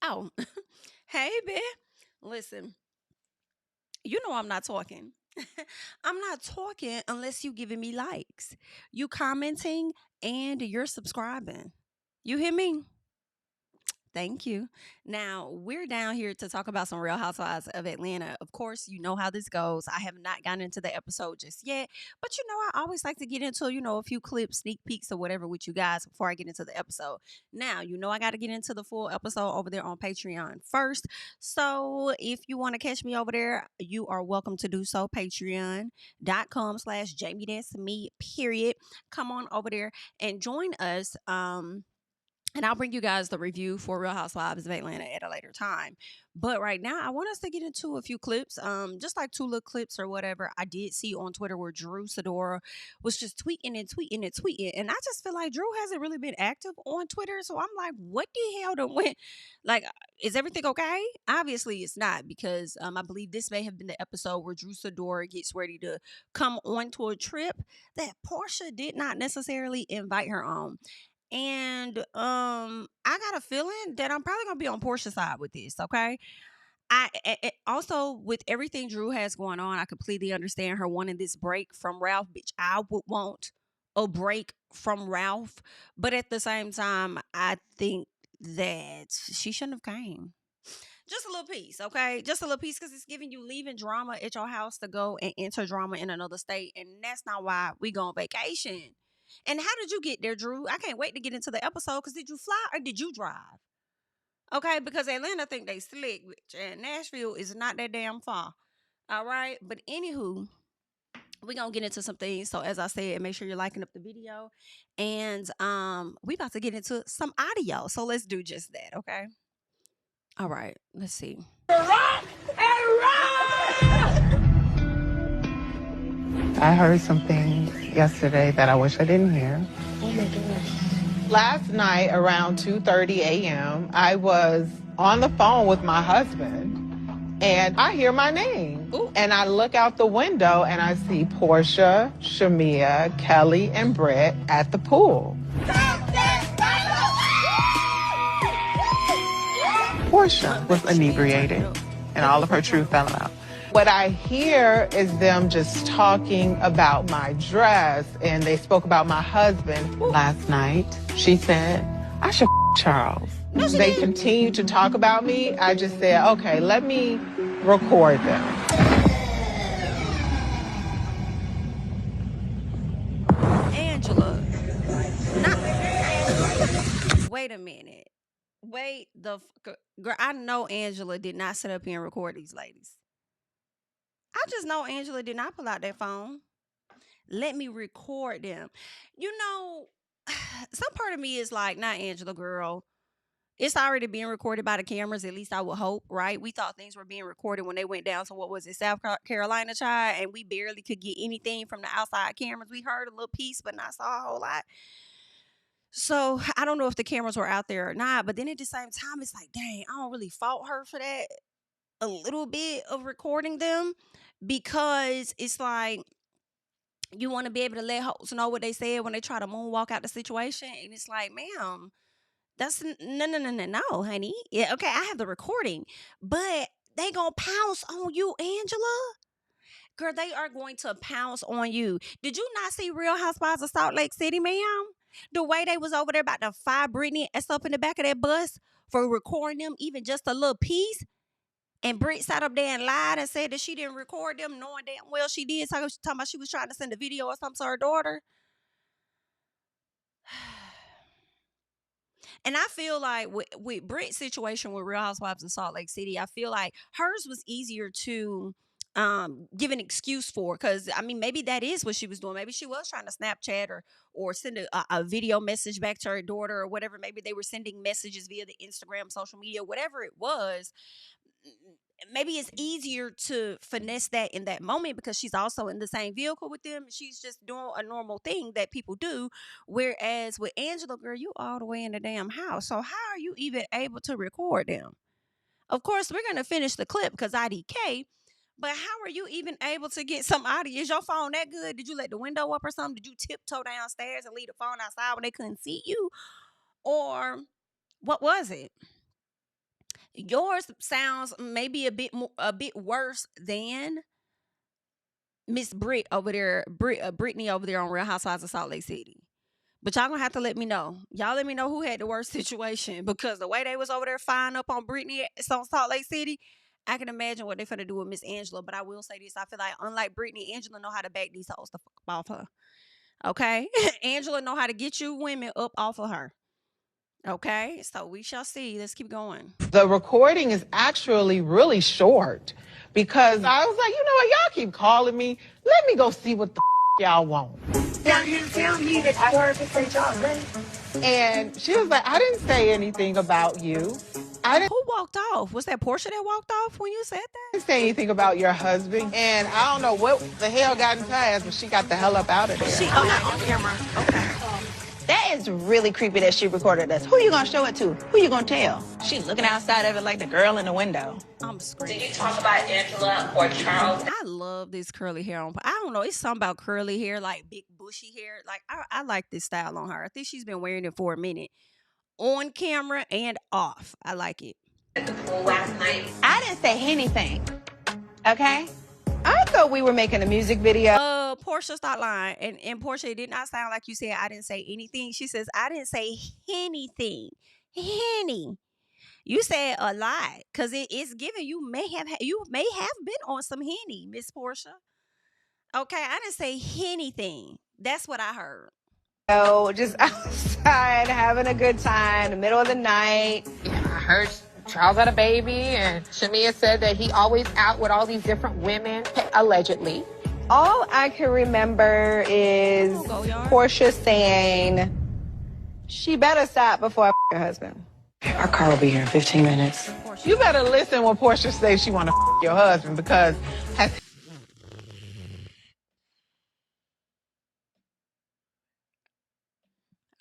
Oh, hey, bitch. Listen, you know I'm not talking. I'm not talking unless you giving me likes, you commenting, and you're subscribing. You hear me? Thank you. Now, we're down here to talk about some Real Housewives of Atlanta. Of course, you know how this goes. I have not gotten into the episode just yet, but I always like to get into, a few clips, sneak peeks, or whatever with you guys before I get into the episode. Now, I got to get into the full episode over there on Patreon first. So, if you want to catch me over there, you are welcome to do so. Patreon.com/JamiThatsMe, period. Come on over there and join us. And I'll bring you guys the review for Real Housewives of Atlanta at a later time. But right now, I want us to get into a few clips, just like two little clips or whatever. I did see on Twitter where Sidora was just tweeting and tweeting and tweeting. And I just feel like Drew hasn't really been active on Twitter. So I'm like, what the hell done went? Like, is everything okay? Obviously, it's not because I believe this may have been the episode where Sidora gets ready to come onto a trip that Porsha did not necessarily invite her on. And I got a feeling that I'm probably gonna be on Portia's side with this. Okay, also with everything Drew has going on, I completely understand her wanting this break from Ralph. Bitch, I would want a break from Ralph, but at the same time, I think that she shouldn't have came. Just a little piece, okay? Just a little piece because it's giving you leaving drama at your house to go and enter drama in another state, and that's not why we go on vacation. And how did you get there, Drew? I can't wait to get into the episode because did you fly or did you drive? Okay, because Atlanta think they slick, bitch, and Nashville is not that damn far. All right, but anywho, we gonna get into some things. So as I said, make sure you're liking up the video, and we about to get into some audio. So let's do just that, okay? All right, let's see. Rock and roll! I heard some things yesterday that I wish I didn't hear. Oh my gosh. Last night around 2:30 a.m., I was on the phone with my husband and I hear my name. Ooh. And I look out the window and I see Porsha, Shamia, Kelly, and Brett at the pool. Porsha was inebriated and all of her truth fell out. What I hear is them just talking about my dress, and they spoke about my husband. Last night, she said, I should Charles. They continue to talk about me. I just said, okay, let me record them. Angela. Wait a minute. Wait girl, I know Angela did not sit up here and record these ladies. I just know Angela did not pull out that phone. Let me record them. Some part of me is like, not Angela, girl. It's already being recorded by the cameras, at least I would hope, right? We thought things were being recorded when they went down to, what was it, South Carolina, child, and we barely could get anything from the outside cameras. We heard a little piece, but not saw a whole lot. So I don't know if the cameras were out there or not, but then at the same time, it's like, dang, I don't really fault her for that, a little bit of recording them, because it's like you want to be able to let hosts know what they said when they try to moonwalk out the situation. And it's like, ma'am, that's no, honey. Yeah, okay, I have the recording, but they gonna pounce on you, Angela. Girl, they are going to pounce on you. Did you not see Real Housewives of Salt Lake City, ma'am? The way they was over there about to fire Brittany and stuff in the back of that bus for recording them, even just a little piece. And Britt sat up there and lied and said that she didn't record them, knowing damn well she did. Talking about she was trying to send a video or something to her daughter. And I feel like with Britt's situation with Real Housewives of Salt Lake City, I feel like hers was easier to give an excuse for, because I mean, maybe that is what she was doing. Maybe she was trying to Snapchat or send a video message back to her daughter or whatever. Maybe they were sending messages via the Instagram, social media, whatever it was. Maybe it's easier to finesse that in that moment because she's also in the same vehicle with them. She's just doing a normal thing that people do. Whereas with Angela, girl, you all the way in the damn house. So how are you even able to record them? Of course, we're going to finish the clip because IDK. But how are you even able to get some audio? Is your phone that good? Did you let the window up or something? Did you tiptoe downstairs and leave the phone outside when they couldn't see you? Or what was it? Yours sounds maybe a bit worse than Miss Britt over there, Brittany over there on Real Housewives of Salt Lake City. But y'all gonna have to let me know. Y'all let me know who had the worst situation, because the way they was over there firing up on Brittany at Salt Lake City, I can imagine what they're finna do with Miss Angela. But I will say this: I feel like unlike Brittany, Angela know how to back these hoes the fuck off her. Okay, Angela know how to get you women up off of her. Okay, so we shall see. Let's keep going. The recording is actually really short because I was like, you know what, y'all keep calling me. Let me go see what the y'all want. Now you tell me that I heard you say chocolate. And she was like, I didn't say anything about you. Who walked off? Was that Porsha that walked off when you said that? I didn't say anything about your husband. And I don't know what the hell got into her ass, but she got the hell up out of there. She on camera. Okay. That is really creepy that she recorded us. Who you gonna show it to? Who you gonna tell? She's looking outside of it like the girl in the window. I'm screaming. Did you talk about Angela or Charles? I love this curly hair on. I don't know. It's something about curly hair, like big bushy hair. Like I like this style on her. I think she's been wearing it for a minute, on camera and off. I like it. At the pool last night. I didn't say anything. Okay? I thought we were making a music video. Porsha, stop lying. And Porsha, it did not sound like you said I didn't say anything. She says I didn't say anything. Henny. You said a lie, because it's given you may have been on some Henny, Miss Porsha. Okay, I didn't say anything. That's what I heard. So just outside having a good time in the middle of the night. Yeah, I heard Charles had a baby, and Shamia said that he always out with all these different women, allegedly. All I can remember is Porsha saying, she better stop before I f her husband. Our car will be here in 15 minutes. You better listen when Porsha says she want to f your husband, because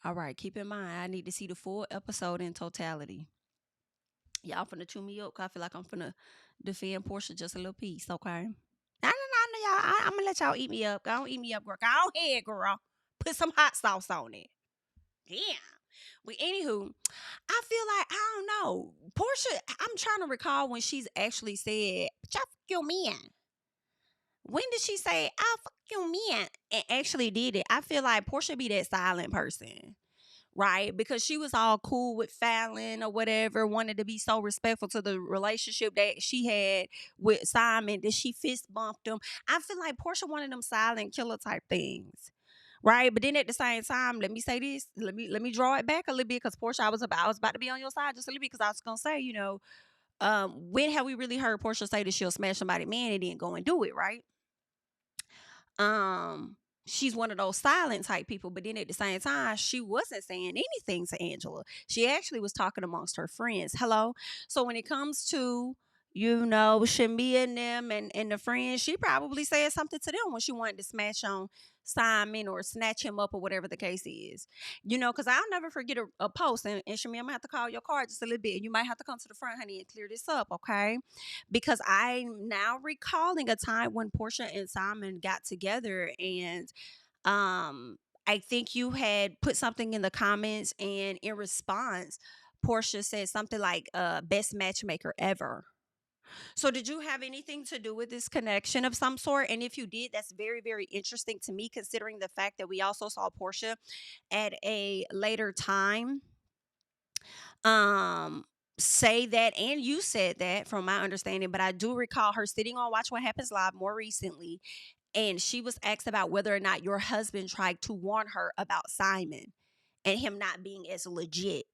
All right, keep in mind, I need to see the full episode in totality. Y'all finna chew me up, 'cause I feel like I'm finna defend Porsha just a little piece, okay? No, y'all. I'm gonna let y'all eat me up. Go eat me up, girl. Go ahead, girl. Put some hot sauce on it. Damn. Well, anywho, I feel like, I don't know. Porsha, I'm trying to recall when she's actually said, "But y'all fuck your man." When did she say, "I'll fuck your man," and actually did it? I feel like Porsha be that silent person, right? Because she was all cool with Fallon or whatever, wanted to be so respectful to the relationship that she had with Simon that she fist bumped him. I feel like Porsha wanted them silent killer type things, right? But then at the same time, let me say this, let me draw it back a little bit, because Porsha, I was about to be on your side just a little bit, because I was gonna say, when have we really heard Porsha say that she'll smash somebody's man and then go and do it, right? She's one of those silent type people, but then at the same time, she wasn't saying anything to Angela. She actually was talking amongst her friends. Hello. So when it comes to, Shamia and them and the friends, she probably said something to them when she wanted to smash on Simon or snatch him up or whatever the case is. Because I'll never forget a post, and Shamia, I'm gonna have to call your card just a little bit. You might have to come to the front, honey, and clear this up, okay? Because I'm now recalling a time when Porsha and Simon got together, and I think you had put something in the comments, and in response, Porsha said something like, best matchmaker ever. So did you have anything to do with this connection of some sort? And if you did, that's very, very interesting to me, considering the fact that we also saw Porsha at a later time say that, and you said that from my understanding, but I do recall her sitting on Watch What Happens Live more recently, and she was asked about whether or not your husband tried to warn her about Simon and him not being as legit,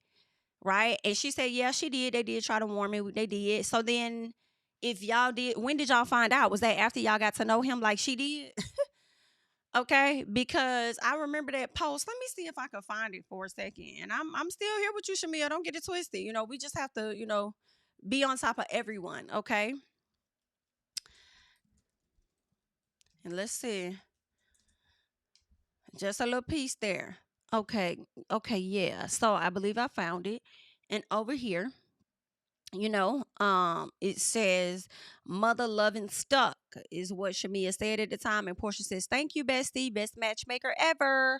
right? And she said, yeah, she did. They did try to warn me. They did. So then, if y'all did, when did y'all find out? Was that after y'all got to know him like she did? Okay, because I remember that post. Let me see if I can find it for a second. And I'm still here with you, Shamia. Don't get it twisted. We just have to, be on top of everyone, okay? And let's see. Just a little piece there. Okay, yeah. So I believe I found it. And over here, it says mother loving stuck is what Shamia said at the time, and Porsha says, thank you, bestie, best matchmaker ever.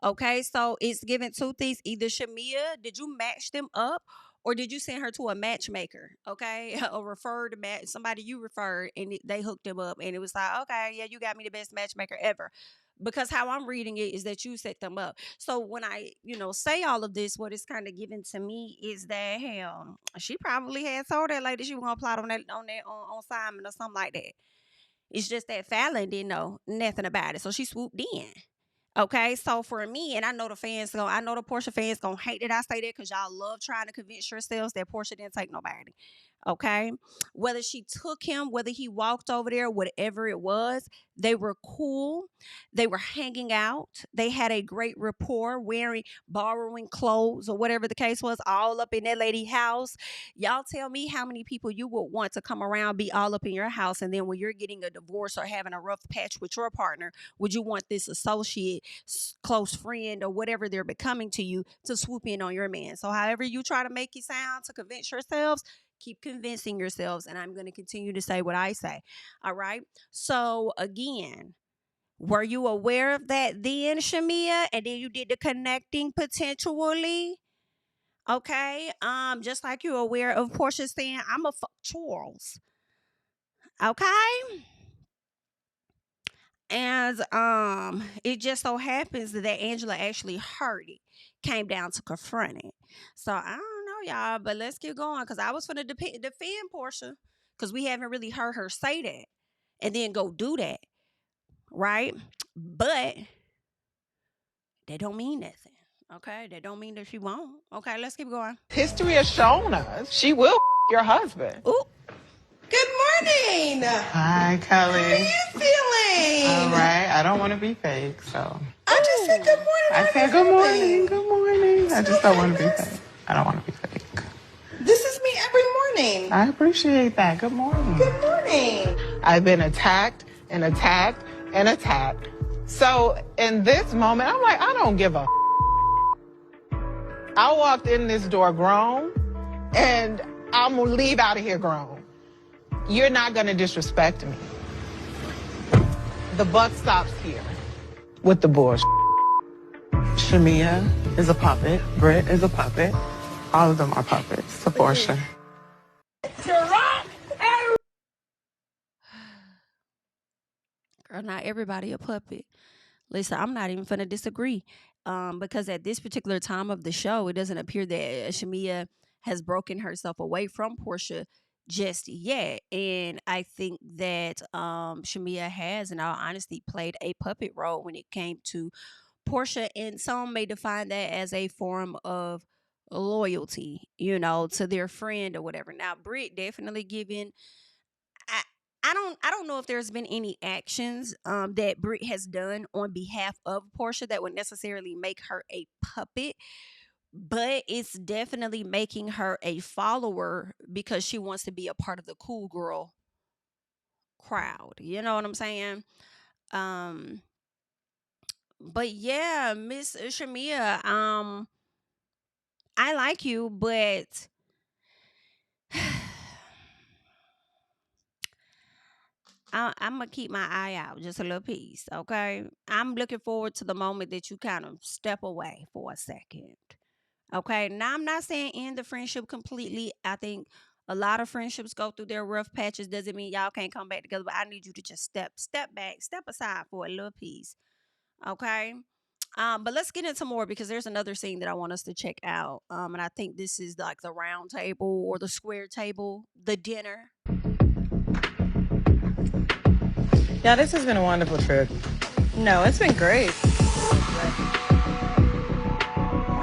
Okay, so it's given two things. Either Shamia, did you match them up, Or did you send her to a matchmaker, okay? A referred match, somebody you referred, and they hooked him up, and it was like, okay, yeah, you got me the best matchmaker ever. Because how I'm reading it is that you set them up. So when I, say all of this, what is kind of given to me is that hell, she probably had told that lady she was gonna plot on Simon or something like that. It's just that Fallon didn't know nothing about it, so she swooped in. Okay, so for me, and I know the Porsha fans gonna hate that I say that because y'all love trying to convince yourselves that Porsha didn't take nobody. Okay, whether she took him, whether he walked over there, whatever it was, they were cool. They were hanging out. They had a great rapport, borrowing clothes or whatever the case was, all up in that lady house. Y'all tell me how many people you would want to come around, be all up in your house, and then when you're getting a divorce or having a rough patch with your partner, would you want this associate, close friend, or whatever they're becoming to you to swoop in on your man? So however you try to make it sound to convince yourselves, keep convincing yourselves, and I'm going to continue to say what I say. All right. So again, were you aware of that then, Shamia? And then you did the connecting potentially. Okay. Just like you're aware of Porsha saying, I'm a fuck Charles. Okay. And it just so happens that Angela actually heard it, came down to confront it. So I don't know, y'all, but let's keep going, because I was going to defend Porsha, because we haven't really heard her say that and then go do that, right? But that don't mean nothing. Okay, that don't mean that she won't. Okay, let's keep going. History has shown us she will your husband. Ooh. Good morning. Hi, Kelly. How are you feeling? All right. I don't want to be fake, so. I just said good morning. I said good morning. Good morning. I just don't want to be fake. I don't want to be fake. This is me every morning. I appreciate that. Good morning. Good morning. I've been attacked and attacked and attacked. So in this moment, I'm like, I don't give a. I walked in this door grown, and I'm going to leave out of here grown. You're not going to disrespect me. The buck stops here with the bullshit. Shamia is a puppet. Britt is a puppet. All of them are puppets to Porsha. Girl, not everybody a puppet. Listen, I'm not even finna disagree. Because at this particular time of the show, it doesn't appear that Shamia has broken herself away from Porsha just yet. And I think that Shamia has, in all honesty, played a puppet role when it came to Porsha, and some may define that as a form of loyalty, to their friend or whatever. Now, Britt definitely giving. I don't know if there's been any actions that Britt has done on behalf of Porsha that would necessarily make her a puppet, but it's definitely making her a follower because she wants to be a part of the cool girl crowd. You know what I'm saying? But yeah, Miss Shamia, I like you, but I'm going to keep my eye out just a little piece, okay? I'm looking forward to the moment that you kind of step away for a second, okay? Now, I'm not saying end the friendship completely. I think a lot of friendships go through their rough patches. Doesn't mean y'all can't come back together, but I need you to just step back, step aside for a little piece, okay? But let's get into more, because there's another scene that I want us to check out. And I think this is like the round table or the square table, the dinner. Yeah, this has been a wonderful trip. No, it's been great.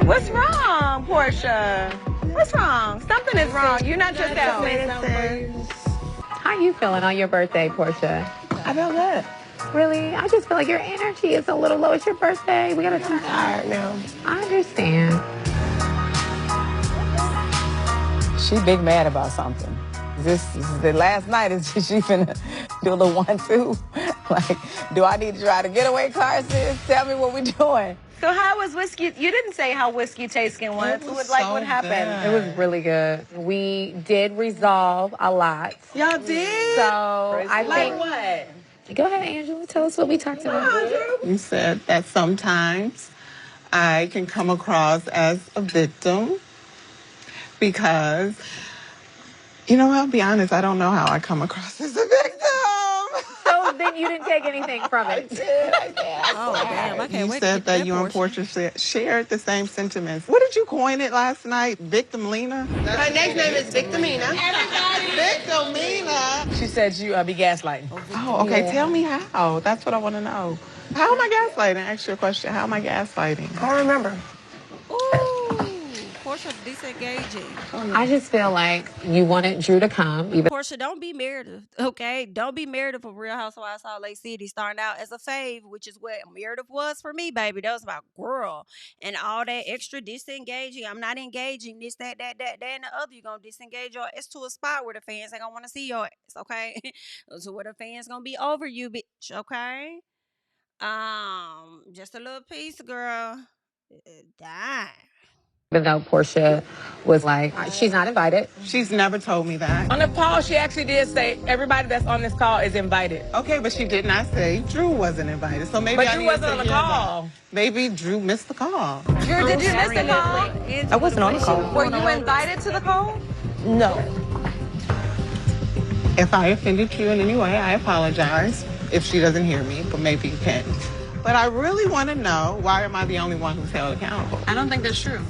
What's wrong, Porsha? What's wrong? Something is wrong. You're not just that medicine. How you feeling on your birthday, Porsha? I feel good. Really? I just feel like your energy is a little low. It's your birthday. We gotta talk. Tired now. I understand. She big mad about something. This is the last night. Is she finna do a little 1-2? Like, do I need to try to getaway car, sis? Tell me what we doing. So how was whiskey? You didn't say how whiskey tasting was. What happened? It was really good. We did resolve a lot. Y'all did? So I think. What? Go ahead, Angela. Tell us what we talked about. You said that sometimes I can come across as a victim, because, you know, I'll be honest, I don't know how I come across as a victim. So then you didn't take anything from it. I did. Oh, damn. Okay, You wait said that you and Porsha shared the same sentiments. What did you coin it last night? Victimina? Her next name is Victimina. Victimina. She said you be gaslighting. Oh, okay. Yeah. Tell me how. That's what I want to know. How am I gaslighting? Ask you a question. How am I gaslighting? I don't remember. Ooh, Porsha disengaging. I just feel like you wanted Drew to come. Even Porsha, don't be Meredith, okay? Don't be Meredith for Real Housewives of Salt Lake City, starting out as a fave, which is what Meredith was for me, baby. That was about girl and all that extra disengaging. I'm not engaging this, that, and the other. You're gonna disengage your ass to a spot where the fans ain't gonna want to see your ass, okay? So where the fans gonna be over you, bitch, okay? Just a little piece, girl. Die. though Porsha was like, she's not invited. She's never told me that. On the call, she actually did say everybody that's on this call is invited. Okay, but she did not say Drew wasn't invited. So maybe But Drew wasn't on the call. Maybe Drew missed the call. Drew, did you miss the call? I wasn't on the call. Were you invited to the call? No. If I offended you in any way, I apologize. If she doesn't hear me, but maybe you can. But I really want to know, why am I the only one who's held accountable? I don't think that's true.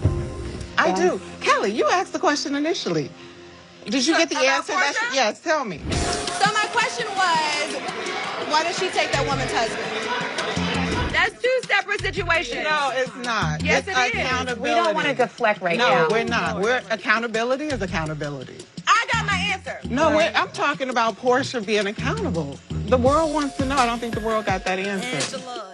I do. Kelly, you asked the question initially. Did you get the answer? Yes, tell me. So my question was, why did she take that woman's husband? That's two separate situations. No, it's not. Yes, it's it is. accountability. We don't want to deflect right now. No, we're not. Accountability is accountability. I got my answer. No, I'm talking about Porsha being accountable. The world wants to know. I don't think the world got that answer. Angela,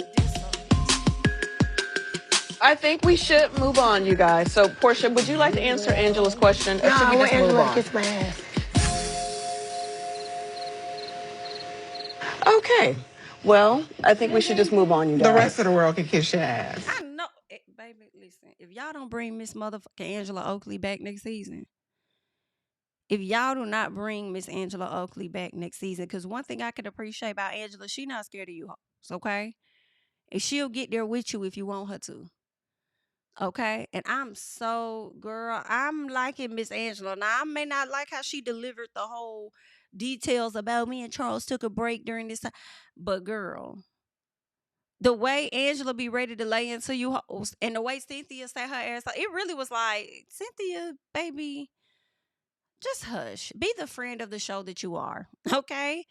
I think we should move on, you guys. So, Porsha, would you like to answer Angela's question? Or should we just move on? Kiss my ass. Okay. Well, I think we should just move on, you guys. The rest of the world can kiss your ass. I know, baby. Listen, if y'all don't bring Miss Motherfucking Angela Oakley back next season, if y'all do not bring Miss Angela Oakley back next season, because one thing I can appreciate about Angela, she not scared of you hoes, okay? And she'll get there with you if you want her to. Okay, and I'm liking Miss Angela. Now, I may not like how she delivered the whole details about me and Charles took a break during this time, but girl, the way Angela be ready to lay into you hoes and the way Cynthia say her ass, it really was like, Cynthia, baby, just hush. Be the friend of the show that you are, okay?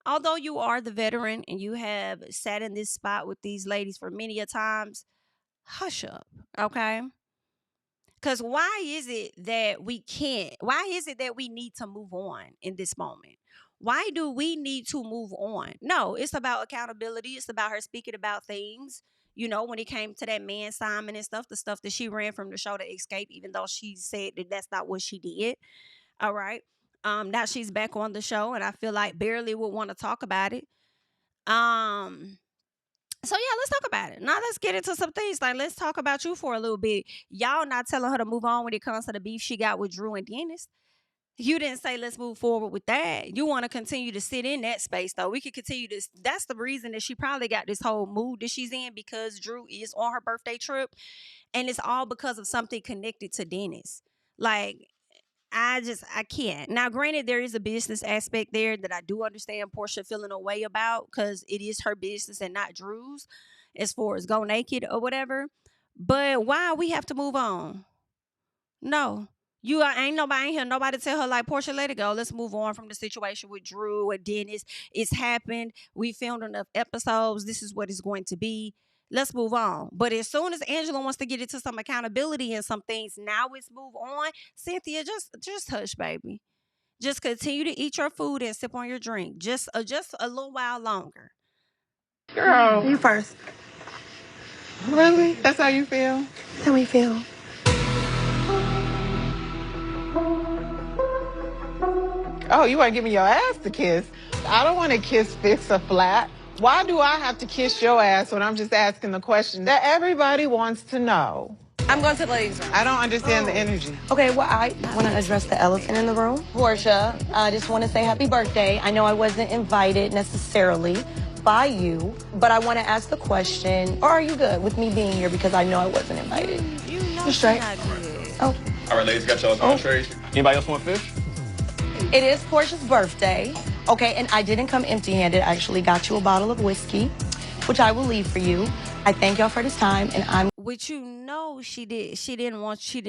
Although you are the veteran and you have sat in this spot with these ladies for many a times, hush up, okay? Because why is it that we need to move on in this moment? Why do we need to move on? No, it's about accountability. It's about her speaking about things. You know, when it came to that man Simon and stuff, the stuff that she ran from the show to escape, even though she said that that's not what she did. All right. Now she's back on the show, and I feel like barely would want to talk about it. So yeah, let's talk about it. Now let's get into some things. Like, let's talk about you for a little bit. Y'all not telling her to move on when it comes to the beef she got with Drew and Dennis. You didn't say let's move forward with that. You want to continue to sit in that space, though. We could continue this. That's the reason that she probably got this whole mood that she's in, because Drew is on her birthday trip, and it's all because of something connected to Dennis. Like, I can't. Now, granted, there is a business aspect there that I do understand Porsha feeling a way about, because it is her business and not Drew's, as far as go naked or whatever. But why we have to move on? No. Ain't nobody tell her, like, Porsha, let it go. Let's move on from the situation with Drew and Dennis. It's happened. We filmed enough episodes. This is what it's going to be. Let's move on. But as soon as Angela wants to get into some accountability and some things, now it's move on. Cynthia, just hush, baby. Just continue to eat your food and sip on your drink. Just a little while longer. Girl. You first. Really? That's how you feel? That's how we feel. Oh, you want to give me your ass to kiss? I don't want to kiss fix or flat. Why do I have to kiss your ass when I'm just asking the question that everybody wants to know? I'm going to the ladies' room. I don't understand the energy. Okay, well, I want to address the elephant in the room. Porsha, I just want to say happy birthday. I know I wasn't invited necessarily by you, but I want to ask the question, or are you good with me being here because I know I wasn't invited? You know You're straight. not good. Oh, All right, ladies, got y'all's entrees. Anybody else want fish? It is Porsha's birthday, okay, and I didn't come empty-handed. I actually got you a bottle of whiskey, which I will leave for you. I thank y'all for this time, and I'm. Which you know she did. She didn't want you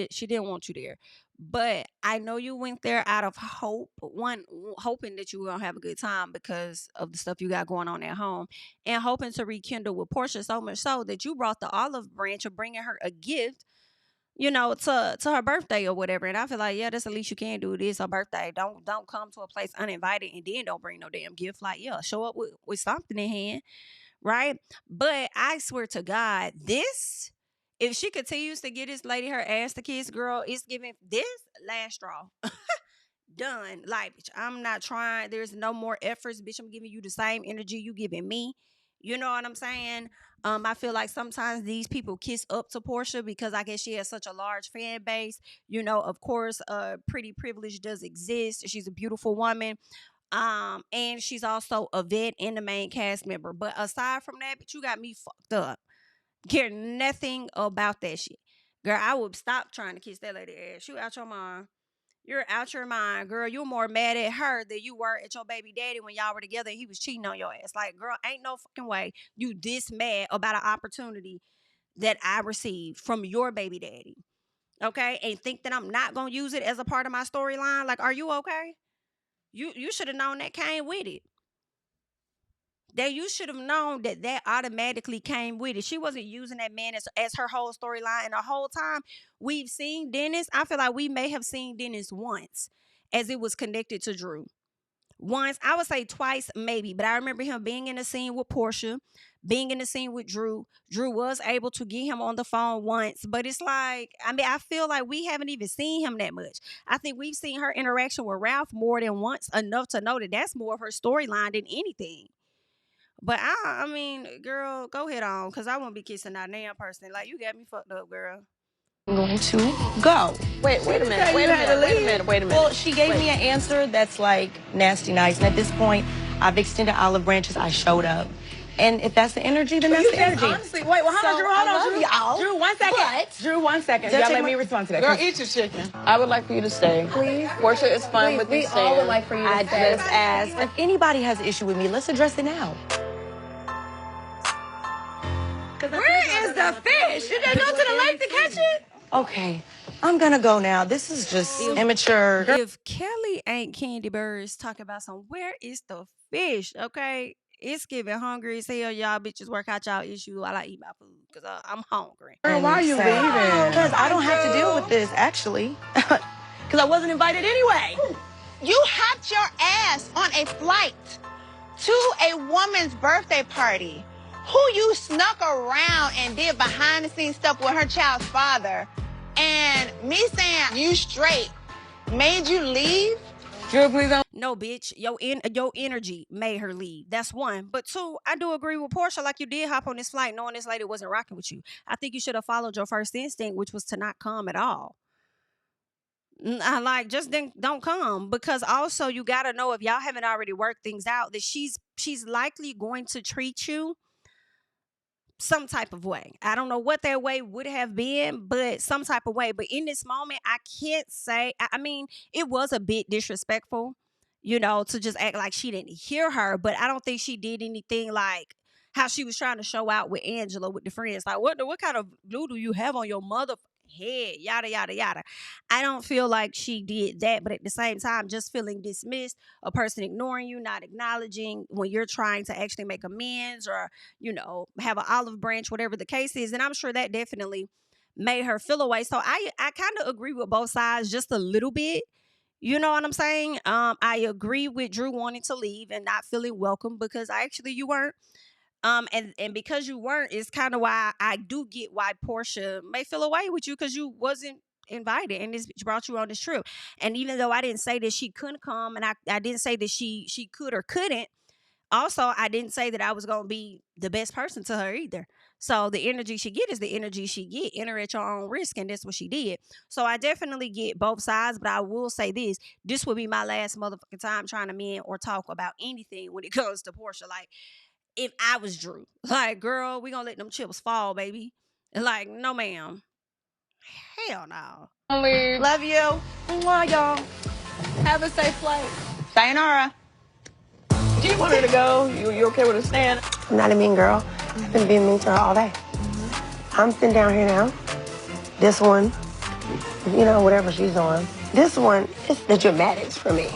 there. But I know you went there out of hope, hoping that you were gonna have a good time because of the stuff you got going on at home, and hoping to rekindle with Porsha so much so that you brought the olive branch of bringing her a gift, to her birthday or whatever. And I feel like, yeah, that's the least you can do. It is her birthday. Don't come to a place uninvited and then don't bring no damn gift. Like, yeah, show up with something in hand, right? But I swear to God, this, if she continues to get this lady her ass to kiss, girl, it's giving this last straw. Done. Like, bitch, I'm not trying. There's no more efforts, bitch. I'm giving you the same energy you giving me. You know what I'm saying? I feel like sometimes these people kiss up to Porsha because I guess she has such a large fan base. Of course, pretty privilege does exist. She's a beautiful woman. And she's also a vet and the main cast member. But aside from that, bitch, you got me fucked up. Care nothing about that shit. Girl, I would stop trying to kiss that lady ass. You out your mind. You're out your mind, girl. You're more mad at her than you were at your baby daddy when y'all were together and he was cheating on your ass. Like, girl, ain't no fucking way you this mad about an opportunity that I received from your baby daddy. Okay? And think that I'm not gonna use it as a part of my storyline. Like, are you okay? You should have known that came with it. That you should have known that automatically came with it. She wasn't using that man as her whole storyline. And the whole time we've seen Dennis, I feel like we may have seen Dennis once as it was connected to Drew. Once, I would say twice, maybe. But I remember him being in the scene with Porsha, being in the scene with Drew. Drew was able to get him on the phone once. But it's like, I feel like we haven't even seen him that much. I think we've seen her interaction with Ralph more than once, enough to know that that's more of her storyline than anything. But I mean, girl, go ahead on, because I won't be kissing that damn person. Like, you got me fucked up, girl. I'm going to go. Wait a minute. Well, she gave me an answer that's like nasty nice. And at this point, I've extended olive branches. I showed up. And if that's the energy, then that's the energy. Honestly, wait, well, hold on, Drew. Drew, 1 second. What? Drew, 1 second. Y'all let me respond to that. Girl, eat your chicken. I would like for you to stay. Please. Porsha, it's fine with you staying. We all would like for you to stay. I just asked. If anybody has an issue with me, let's address it now. Where is the fish? Did they go to the lake to catch it? Okay, I'm gonna go now. This is just immature. If Kelly ain't Candy Burruss talking about where is the fish, okay? It's giving hungry as hell. Y'all bitches work out y'all issue while I eat my food because I'm hungry. Girl, why are you leaving? Because I don't have to deal with this, actually. Because I wasn't invited anyway. You hopped your ass on a flight to a woman's birthday party who you snuck around and did behind the scenes stuff with her child's father, and me saying you straight made you leave? Drew, please don't. No, bitch. Your energy made her leave. That's one. But two, I do agree with Porsha. Like, you did hop on this flight knowing this lady wasn't rocking with you. I think you should have followed your first instinct, which was to not come at all. Just don't come, because also you got to know, if y'all haven't already worked things out, that she's likely going to treat you some type of way. I don't know what that way would have been, but some type of way. But in this moment, I can't say, I mean, it was a bit disrespectful, to just act like she didn't hear her. But I don't think she did anything like how she was trying to show out with Angela, with the friends. Like, what kind of glue do you have on your mother head? Yada, yada, yada. I don't feel like she did that. But at the same time, just feeling dismissed, a person ignoring you, not acknowledging when you're trying to actually make amends or, have an olive branch, whatever the case is. And I'm sure that definitely made her feel away. So I kind of agree with both sides just a little bit. You know what I'm saying? I agree with Drew wanting to leave and not feeling welcome, because actually you weren't. And because you weren't, it's kind of why I do get why Porsha may feel away with you, because you wasn't invited and this bitch brought you on this trip. And even though I didn't say that she couldn't come, and I didn't say that she could or couldn't, also I didn't say that I was going to be the best person to her either. So the energy she get is the energy she get. Enter at your own risk, and that's what she did. So I definitely get both sides, but I will say this would be my last motherfucking time trying to mend or talk about anything when it comes to Porsha. Like, if I was Drew, like, girl, we gonna let them chips fall, baby. Like, no, ma'am. Hell no. Love you. Mwah, y'all. Have a safe flight. Sayonara. Do you want her to go? You okay with her staying? I'm not a mean girl. I've been being mean to her all day. I'm sitting down here now. This one, you know, whatever she's on. This one is the dramatics for me.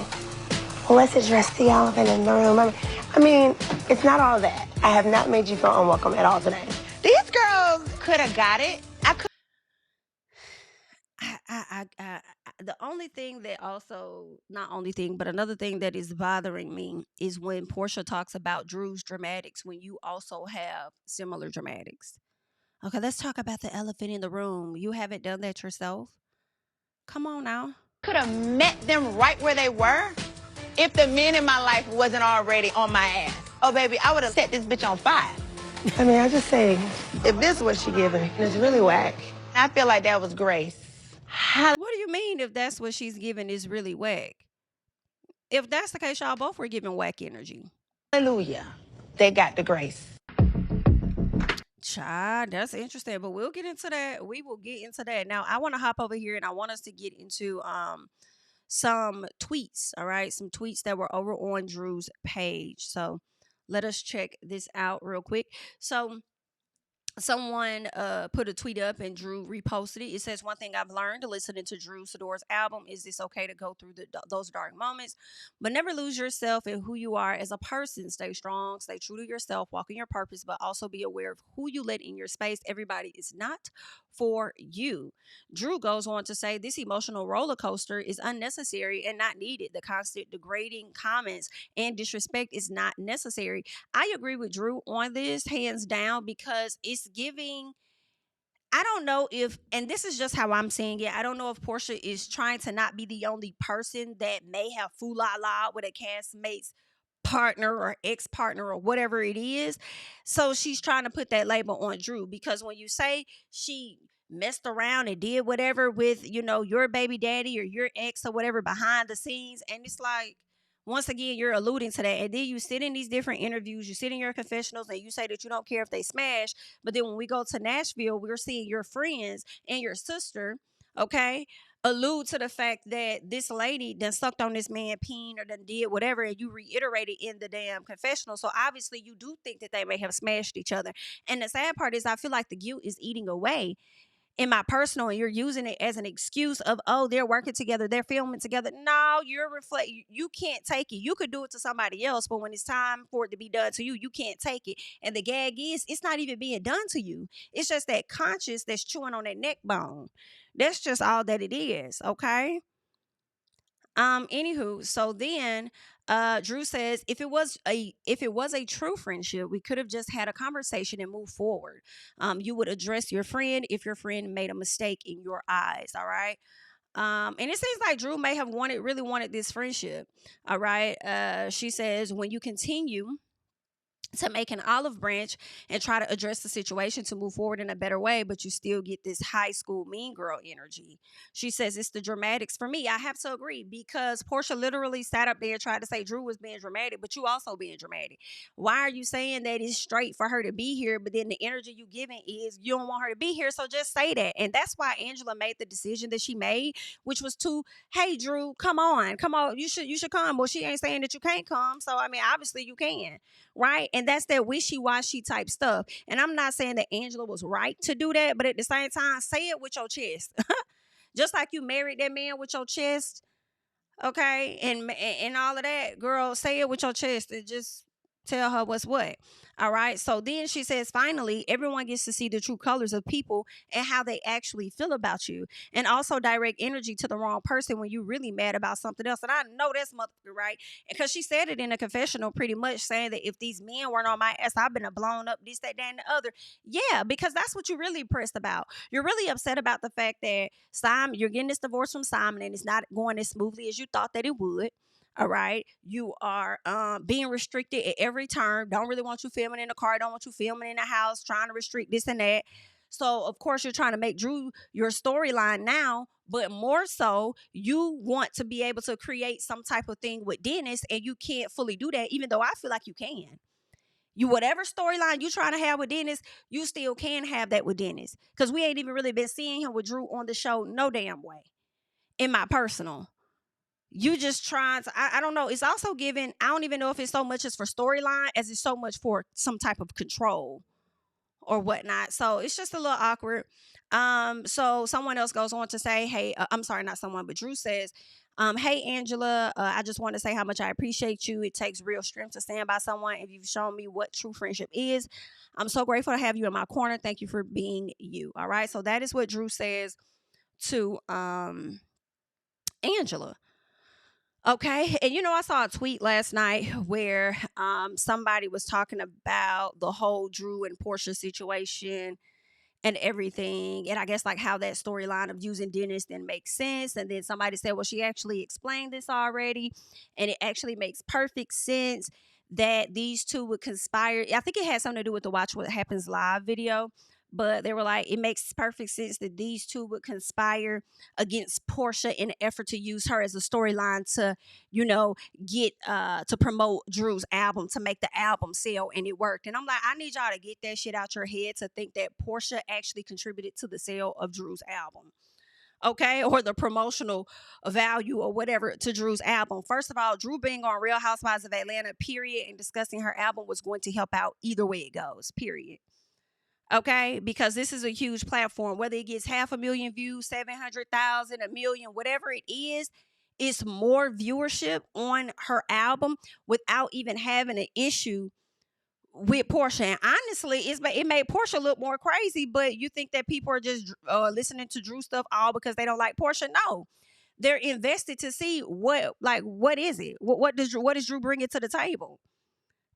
Well, let's address the elephant in the room. I mean, it's not all that. I have not made you feel unwelcome at all today. These girls could have got it. The only thing that also, not only thing, but another thing that is bothering me is when Porsha talks about Drew's dramatics when you also have similar dramatics. Okay, let's talk about the elephant in the room. You haven't done that yourself? Come on now. Could have met them right where they were if the men in my life wasn't already on my ass. Oh, baby, I would have set this bitch on fire. I mean, I just say, if this is what she giving, it's really whack. I feel like that was grace. What do you mean if that's what she's giving is really whack? If that's the case, y'all both were giving whack energy. Hallelujah. They got the grace. Child, that's interesting, but we'll get into that. We will get into that. Now, I want to hop over here and I want us to get into some tweets, all right? Some tweets that were over on Drew's page. So let us check this out real quick. So someone put a tweet up and Drew reposted it. It says, one thing I've learned listening to Drew Sidora's album is it's okay to go through those dark moments, but never lose yourself in who you are as a person. Stay strong, stay true to yourself, walk in your purpose, but also be aware of who you let in your space. Everybody is not for you. Drew goes on to say this emotional roller coaster is unnecessary and not needed. The constant degrading comments and disrespect is not necessary. I agree with Drew on this, hands down, because it's giving. I don't know if, and this is just how I'm seeing it, I don't know if Porsha is trying to not be the only person that may have fool-la-la with a castmate's partner or ex-partner or whatever it is. So she's trying to put that label on Drew, because when you say she messed around and did whatever with, you know, your baby daddy or your ex or whatever behind the scenes, and it's like, once again, you're alluding to that. And then you sit in these different interviews, you sit in your confessionals and you say that you don't care if they smash. But then when we go to Nashville, we're seeing your friends and your sister, okay, allude to the fact that this lady done sucked on this man peen or done did whatever, and you reiterated in the damn confessional. So obviously you do think that they may have smashed each other. And the sad part is I feel like the guilt is eating away in my personal, and you're using it as an excuse of, oh, they're working together, they're filming together. No, you can't take it. You could do it to somebody else, but when it's time for it to be done to you, you can't take it. And the gag is, it's not even being done to you. It's just that conscience that's chewing on that neck bone. That's just all that it is, okay? Anywho, so then Drew says if it was a true friendship, we could have just had a conversation and moved forward. You would address your friend if your friend made a mistake in your eyes, all right? And it seems like Drew may have really wanted this friendship, all right? She says when you continue to make an olive branch and try to address the situation to move forward in a better way, but you still get this high school mean girl energy. She says it's the dramatics for me. I have to agree, because Porsha literally sat up there and tried to say Drew was being dramatic, but you also being dramatic. Why are you saying that it's straight for her to be here, but then the energy you giving is you don't want her to be here, so just say that. And that's why Angela made the decision that she made, which was to, hey Drew, come on, you should come. Well, she ain't saying that you can't come, so I mean obviously you can, right? And that's that wishy-washy type stuff. And I'm not saying that Angela was right to do that, but at the same time, say it with your chest. Just like you married that man with your chest, okay? And all of that, girl, say it with your chest and just tell her what's what. All right. So then she says, finally, everyone gets to see the true colors of people and how they actually feel about you. And also direct energy to the wrong person when you're really mad about something else. And I know that's motherfucker right. Because she said it in a confessional pretty much, saying that if these men weren't on my ass, I've been blown up, this, that, and the other. Yeah, because that's what you're really pressed about. You're really upset about the fact that Simon, you're getting this divorce from Simon and it's not going as smoothly as you thought that it would. All right. You are being restricted at every turn. Don't really want you filming in the car. Don't want you filming in the house, trying to restrict this and that. So, of course, you're trying to make Drew your storyline now. But more so, you want to be able to create some type of thing with Dennis, and you can't fully do that, even though I feel like you can. You, whatever storyline you trying to have with Dennis, you still can have that with Dennis. Because we ain't even really been seeing him with Drew on the show no damn way. In my personal. You just trying to, I don't know. It's also given, I don't even know if it's so much as for storyline as it's so much for some type of control or whatnot. So it's just a little awkward. So someone else goes on to say, hey, I'm sorry, not someone, but Drew says, hey, Angela, I just want to say how much I appreciate you. It takes real strength to stand by someone. If you've shown me what true friendship is, I'm so grateful to have you in my corner. Thank you for being you. All right. So that is what Drew says to Angela. Okay. And I saw a tweet last night where somebody was talking about the whole Drew and Porsha situation and everything. And I guess like how that storyline of using Dennis then makes sense. And then somebody said, well, she actually explained this already. And it actually makes perfect sense that these two would conspire. I think it had something to do with the Watch What Happens Live video. But they were like, it makes perfect sense that these two would conspire against Porsha in an effort to use her as a storyline to, get to promote Drew's album, to make the album sell, and it worked. And I'm like, I need y'all to get that shit out your head to think that Porsha actually contributed to the sale of Drew's album. Okay, or the promotional value or whatever to Drew's album. First of all, Drew being on Real Housewives of Atlanta, period, and discussing her album was going to help out either way it goes, period. Okay, because this is a huge platform. Whether it gets 500,000 views, 700,000, 1 million, whatever it is, it's more viewership on her album without even having an issue with Porsha. And honestly, it made Porsha look more crazy. But you think that people are just listening to Drew stuff all because they don't like Porsha? No, they're invested to see what is it? What does Drew bring it to the table?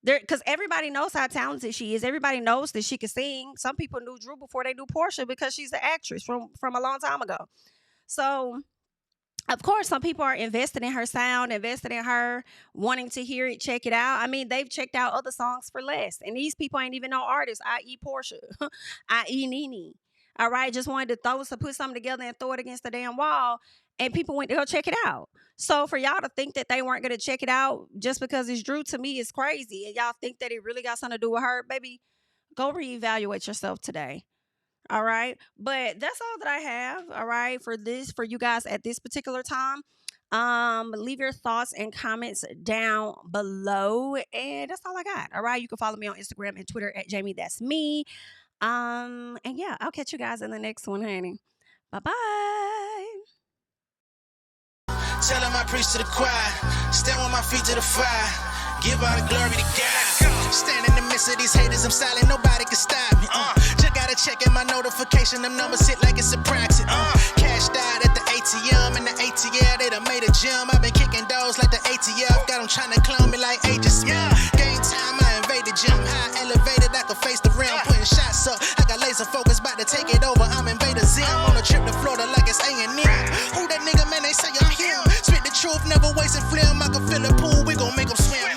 Because everybody knows how talented she is. Everybody knows that she can sing. Some people knew Drew before they knew Porsha because she's an actress from a long time ago. So, of course, some people are invested in her sound, invested in her, wanting to hear it, check it out. I mean, they've checked out other songs for less. And these people ain't even no artists, i.e. Porsha, i.e. Nene. All right, just wanted to put something together and throw it against the damn wall. And people went to go check it out. So for y'all to think that they weren't going to check it out just because it's Drew, to me, is crazy. And y'all think that it really got something to do with her, baby, go reevaluate yourself today. All right. But that's all that I have. All right. For you guys at this particular time. Leave your thoughts and comments down below. And that's all I got. All right. You can follow me on Instagram and Twitter at JamiThatsMe. And yeah, I'll catch you guys in the next one, honey. Bye-bye. Tell him I preach to the choir. Stand with my feet to the fire. Give all the glory to God. Stand in the midst of these haters, I'm silent, nobody can stop me. Just gotta check in my notification, them numbers hit like it's a proxy. Cashed out at the ATM, and the ATL, they done made a gym. I've been kicking doors like the ATF, got them trying to clone me like Agent Smith. Game time, I invaded gym, high elevated, I can face the rim. Putting shots up, I got laser focus, about to take it over, I'm Invader Zim. On a trip to Florida like it's A&M. Who that nigga, man, they say I'm him. Spit the truth, never wasting film, I can fill a pool, we gon' make them swim.